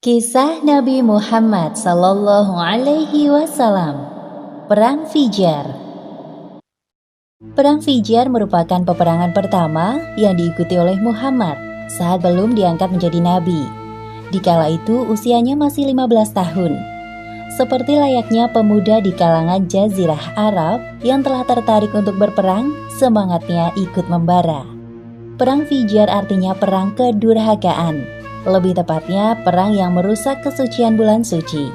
Kisah Nabi Muhammad Sallallahu Alaihi Wasallam. Perang Fijar. Perang Fijar merupakan peperangan pertama yang diikuti oleh Muhammad saat belum diangkat menjadi nabi. Dikala itu usianya masih 15 tahun. Seperti layaknya pemuda di kalangan Jazirah Arab yang telah tertarik untuk berperang, semangatnya ikut membara. Perang Fijar artinya perang kedurhakaan. Lebih tepatnya, perang yang merusak kesucian bulan suci.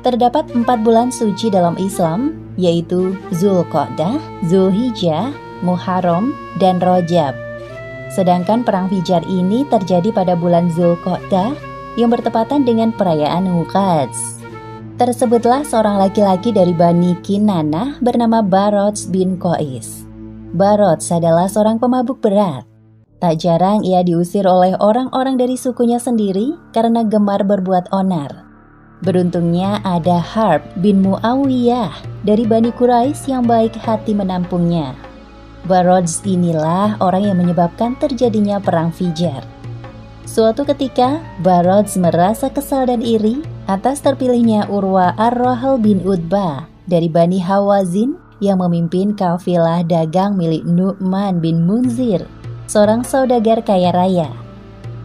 Terdapat 4 bulan suci dalam Islam, yaitu Zulqa'dah, Zulhijjah, Muharram, dan Rajab. Sedangkan perang Fijar ini terjadi pada bulan Zulqa'dah yang bertepatan dengan perayaan Uqadz. Tersebutlah seorang laki-laki dari Bani Kinanah bernama Barods bin Qais. Barods adalah seorang pemabuk berat. Tak jarang ia diusir oleh orang-orang dari sukunya sendiri karena gemar berbuat onar. Beruntungnya ada Harb bin Muawiyah dari Bani Quraisy yang baik hati menampungnya. Barods inilah orang yang menyebabkan terjadinya perang Fijar. Suatu ketika, Barods merasa kesal dan iri atas terpilihnya Urwa Ar-Rahal bin Utbah dari Bani Hawazin yang memimpin kafilah dagang milik Nu'man bin Munzir, seorang saudagar kaya raya.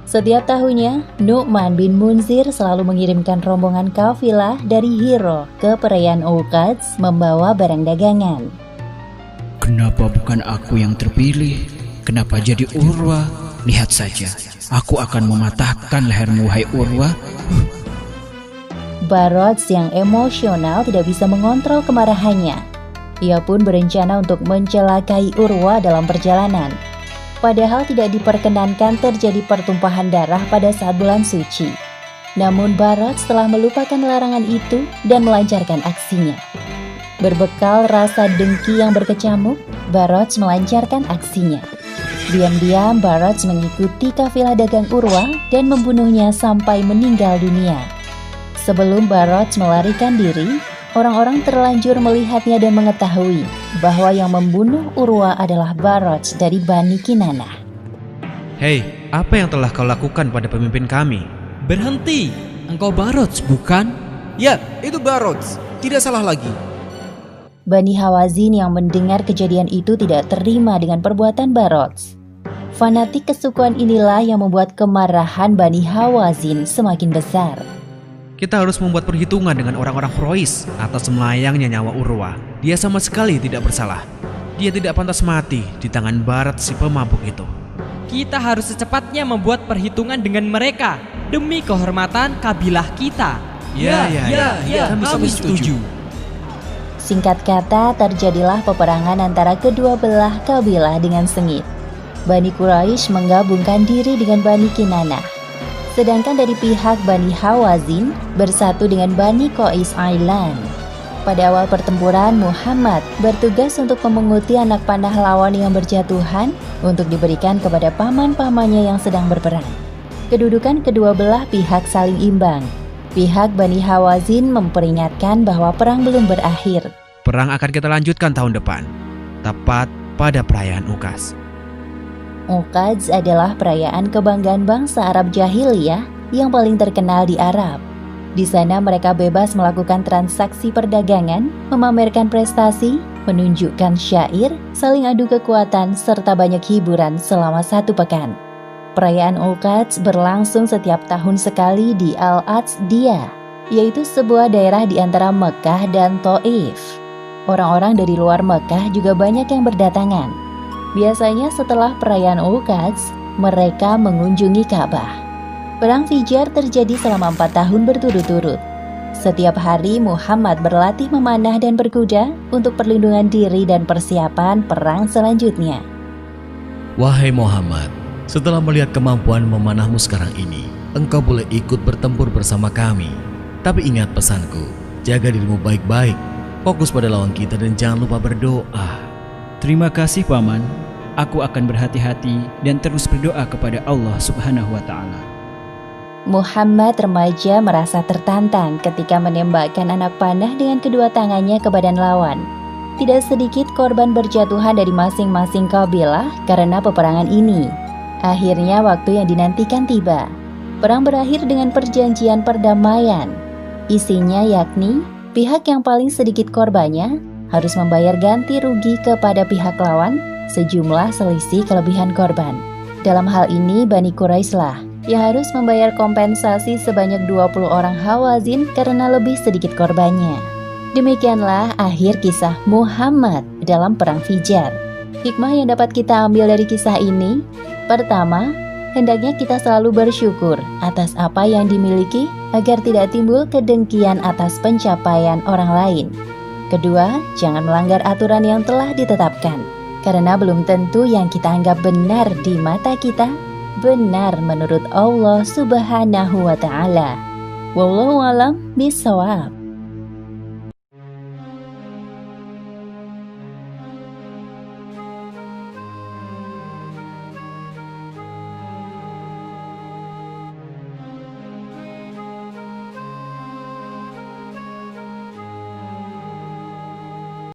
Setiap tahunnya, Nu'man bin Munzir selalu mengirimkan rombongan kafilah dari Hiro ke perayaan Uqadz membawa barang dagangan. Kenapa bukan aku yang terpilih? Kenapa jadi Urwa? Lihat saja, aku akan mematahkan lehermu, wahai Urwa. Barods yang emosional tidak bisa mengontrol kemarahannya. Ia pun berencana untuk mencelakai Urwa dalam perjalanan. Padahal tidak diperkenankan terjadi pertumpahan darah pada saat bulan suci. Namun Barods telah melupakan larangan itu dan melancarkan aksinya. Berbekal rasa dengki yang berkecamuk, Barods melancarkan aksinya. Diam-diam Barods mengikuti kafilah dagang Urwa dan membunuhnya sampai meninggal dunia. Sebelum Barods melarikan diri, orang-orang terlanjur melihatnya dan mengetahui bahwa yang membunuh Urwa adalah Barods dari Bani Kinanah. Hei, apa yang telah kau lakukan pada pemimpin kami? Berhenti, engkau Barods bukan? Ya, itu Barods, tidak salah lagi. Bani Hawazin yang mendengar kejadian itu tidak terima dengan perbuatan Barods. Fanatik kesukuan inilah yang membuat kemarahan Bani Hawazin semakin besar. Kita harus membuat perhitungan dengan orang-orang Quraisy atas melayangnya nyawa Urwa. Dia sama sekali tidak bersalah. Dia tidak pantas mati di tangan Barat si pemabuk itu. Kita harus secepatnya membuat perhitungan dengan mereka demi kehormatan kabilah kita. Ya, kami setuju. Singkat kata, terjadilah peperangan antara kedua belah kabilah dengan sengit. Bani Quraisy menggabungkan diri dengan Bani Kinanah. Sedangkan dari pihak Bani Hawazin bersatu dengan Bani Qais Ailan. Pada awal pertempuran, Muhammad bertugas untuk memunguti anak panah lawan yang berjatuhan untuk diberikan kepada paman-pamannya yang sedang berperang. Kedudukan kedua belah pihak saling imbang. Pihak Bani Hawazin memperingatkan bahwa perang belum berakhir. Perang akan kita lanjutkan tahun depan, tepat pada perayaan Uqadz. Uqadz adalah perayaan kebanggaan bangsa Arab jahiliyah yang paling terkenal di Arab. Di sana mereka bebas melakukan transaksi perdagangan, memamerkan prestasi, menunjukkan syair, saling adu kekuatan, serta banyak hiburan selama 1 pekan. Perayaan Uqadz berlangsung setiap tahun sekali di Al-Atsdiyah, yaitu sebuah daerah di antara Mekah dan Thaif. Orang-orang dari luar Mekah juga banyak yang berdatangan. Biasanya setelah perayaan Uqadz, mereka mengunjungi Ka'bah. Perang Fijar terjadi selama 4 tahun berturut-turut. Setiap hari Muhammad berlatih memanah dan berkuda untuk perlindungan diri dan persiapan perang selanjutnya. Wahai Muhammad, setelah melihat kemampuan memanahmu sekarang ini, engkau boleh ikut bertempur bersama kami. Tapi ingat pesanku, jaga dirimu baik-baik, fokus pada lawan kita dan jangan lupa berdoa. Terima kasih Paman, aku akan berhati-hati dan terus berdoa kepada Allah Subhanahu wa Ta'ala. Muhammad remaja merasa tertantang ketika menembakkan anak panah dengan kedua tangannya ke badan lawan. Tidak sedikit korban berjatuhan dari masing-masing kabilah karena peperangan ini. Akhirnya waktu yang dinantikan tiba. Perang berakhir dengan perjanjian perdamaian. Isinya yakni pihak yang paling sedikit korbannya harus membayar ganti rugi kepada pihak lawan sejumlah selisih kelebihan korban. Dalam hal ini Bani Quraisy lah yang harus membayar kompensasi sebanyak 20 orang Hawazin karena lebih sedikit korbannya. Demikianlah akhir kisah Muhammad dalam Perang Fijar. Hikmah yang dapat kita ambil dari kisah ini, pertama, hendaknya kita selalu bersyukur atas apa yang dimiliki agar tidak timbul kedengkian atas pencapaian orang lain. Kedua, jangan melanggar aturan yang telah ditetapkan, karena belum tentu yang kita anggap benar di mata kita, benar menurut Allah Subhanahu wa Ta'ala. Wallahu a'lam bishawab.